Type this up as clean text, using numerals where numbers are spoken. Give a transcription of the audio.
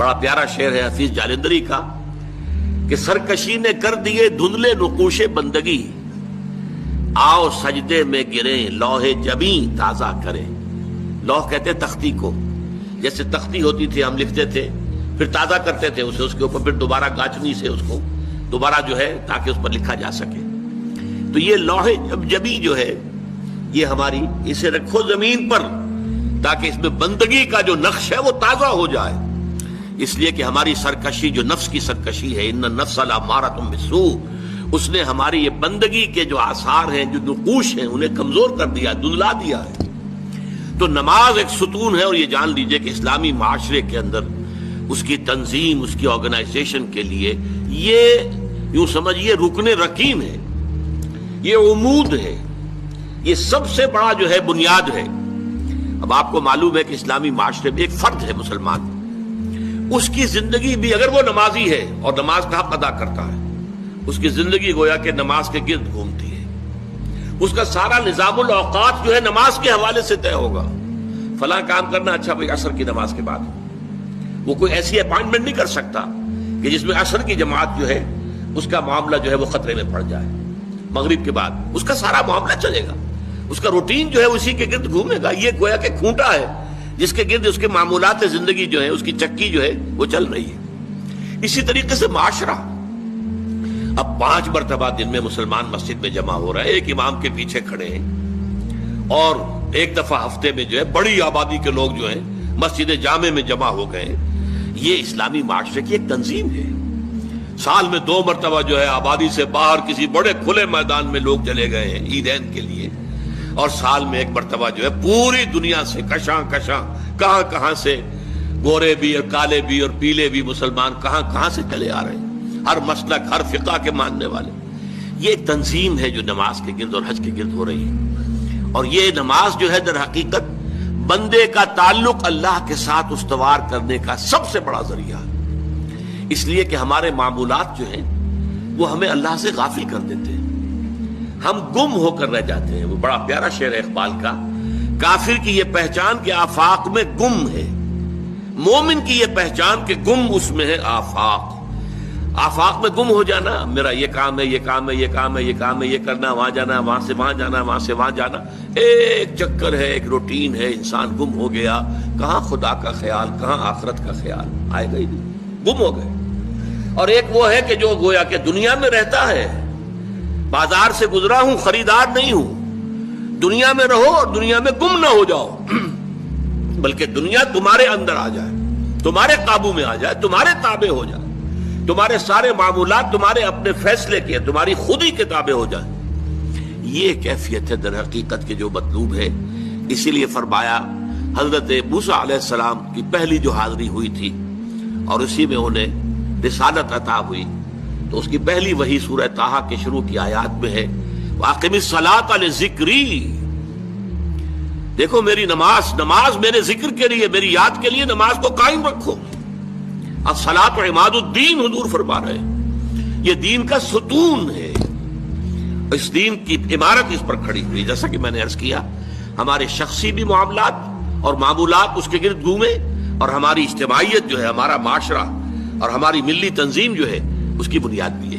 بڑا پیارا شعر ہے حفیظ جالندری کا کہ سرکشی نے کر دیے دھندلے نقوش بندگی، آؤ سجدے میں گریں لوح جبیں تازہ کریں۔ لوح کہتے تختی کو، جیسے تختی ہوتی تھی ہم لکھتے تھے پھر تازہ کرتے تھے اسے، اس کے اوپر پھر دوبارہ گاچنی سے اس کو دوبارہ جو ہے تاکہ اس پر لکھا جا سکے۔ تو یہ لوح جبیں جو ہے یہ ہماری، اسے رکھو زمین پر تاکہ اس میں بندگی کا جو نقش ہے وہ تازہ ہو جائے، اس لیے کہ ہماری سرکشی جو نفس کی سرکشی ہے، ان النفس لامارۃ بالسوء، اس نے ہماری یہ بندگی کے جو آثار ہیں، جو نقوش ہیں، انہیں کمزور کر دیا، دھندلا دیا ہے۔ تو نماز ایک ستون ہے، اور یہ جان لیجئے کہ اسلامی معاشرے کے اندر اس کی تنظیم، اس کی آرگنائزیشن کے لیے یہ یوں سمجھیے رکن رکین ہے، یہ عمود ہے، یہ سب سے بڑا جو ہے بنیاد ہے۔ اب آپ کو معلوم ہے کہ اسلامی معاشرے میں ایک فرد ہے مسلمان، اس کی زندگی بھی اگر وہ نمازی ہے اور نماز کا حق ادا کرتا ہے، اس کی زندگی گویا کہ نماز کے گرد گھومتی ہے، اس کا سارا نظام الاوقات جو ہے نماز کے حوالے سے طے ہوگا۔ فلاں کام کرنا، اچھا بھائی عصر کی نماز کے بعد، وہ کوئی ایسی اپائنٹمنٹ نہیں کر سکتا کہ جس میں عصر کی جماعت جو ہے اس کا معاملہ جو ہے وہ خطرے میں پڑ جائے۔ مغرب کے بعد اس کا سارا معاملہ چلے گا، اس کا روٹین جو ہے اسی کے گرد گھومے گا۔ یہ گویا کہ کھونٹا ہے جس کے گرد اس کے معمولات زندگی جو ہے، اس کی چکی جو ہے وہ چل رہی ہے۔ اسی طریقے سے معاشرہ، اب 5 مرتبہ دن میں مسلمان مسجد میں جمع ہو رہا ہے، ایک امام کے پیچھے کھڑے ہیں، اور ایک دفعہ ہفتے میں جو ہے بڑی آبادی کے لوگ جو ہیں مسجد جامع میں جمع ہو گئے۔ یہ اسلامی معاشرے کی ایک تنظیم ہے۔ سال میں 2 مرتبہ جو ہے آبادی سے باہر کسی بڑے کھلے میدان میں لوگ چلے گئے ہیں عیدین کے لیے، اور سال میں 1 مرتبہ جو ہے پوری دنیا سے کشاں کشاں کہاں کہاں سے گورے بھی اور کالے بھی اور پیلے بھی مسلمان کہاں کہاں سے چلے آ رہے ہیں، ہر مسلک ہر فقہ کے ماننے والے۔ یہ ایک تنظیم ہے جو نماز کے گرد اور حج کے گرد ہو رہی ہے، اور یہ نماز جو ہے در حقیقت بندے کا تعلق اللہ کے ساتھ استوار کرنے کا سب سے بڑا ذریعہ ہے، اس لیے کہ ہمارے معمولات جو ہیں وہ ہمیں اللہ سے غافل کر دیتے ہیں، ہم گم ہو کر رہ جاتے ہیں۔ وہ بڑا پیارا شعر ہے اقبال کا، کافر کی یہ پہچان کہ آفاق میں گم ہے، مومن کی یہ پہچان کہ گم اس میں ہے آفاق۔ آفاق میں گم ہو جانا، میرا یہ کام ہے، یہ کام ہے، یہ کام ہے، یہ کام ہے، یہ کرنا، وہاں جانا، وہاں سے وہاں جانا، وہاں سے وہاں جانا، ایک چکر ہے، ایک روٹین ہے، انسان گم ہو گیا۔ کہاں خدا کا خیال، کہاں آخرت کا خیال، آئے گا ہی نہیں، گم ہو گئے۔ اور ایک وہ ہے کہ جو گویا کہ دنیا میں رہتا ہے، بازار سے گزرا ہوں، خریدار نہیں ہوں، دنیا میں رہو اور دنیا میں گم نہ ہو جاؤ، بلکہ دنیا تمہارے اندر آ جائے، تمہارے قابو میں آ جائے، تمہارے تابع ہو جائے، تمہارے سارے معمولات تمہارے اپنے فیصلے کے، تمہاری خود ہی کے تابع ہو جائے۔ یہ کیفیت ہے در حقیقت کے جو مطلوب ہے۔ اسی لیے فرمایا حضرت موسیٰ علیہ السلام کی پہلی جو حاضری ہوئی تھی اور اسی میں انہیں رسالت عطا ہوئی، تو اس کی پہلی وحی سورہ طٰہٰ کے شروع کی آیات میں ہے، وَأَقِمِ الصَّلَاةَ لِذِكْرِي۔ دیکھو میری نماز میرے ذکر کے لیے، میری یاد کے لیے نماز کو قائم رکھو۔ الصلاۃ عماد الدین، حضور فرما رہے ہیں یہ دین کا ستون ہے، اس دین کی عمارت اس پر کھڑی ہوئی۔ جیسا کہ میں نے عرض کیا، ہمارے شخصی بھی معاملات اور معمولات اس کے گرد گھومے، اور ہماری اجتماعیت جو ہے، ہمارا معاشرہ اور ہماری ملی تنظیم جو ہے، اس کی بنیاد بھی ہے۔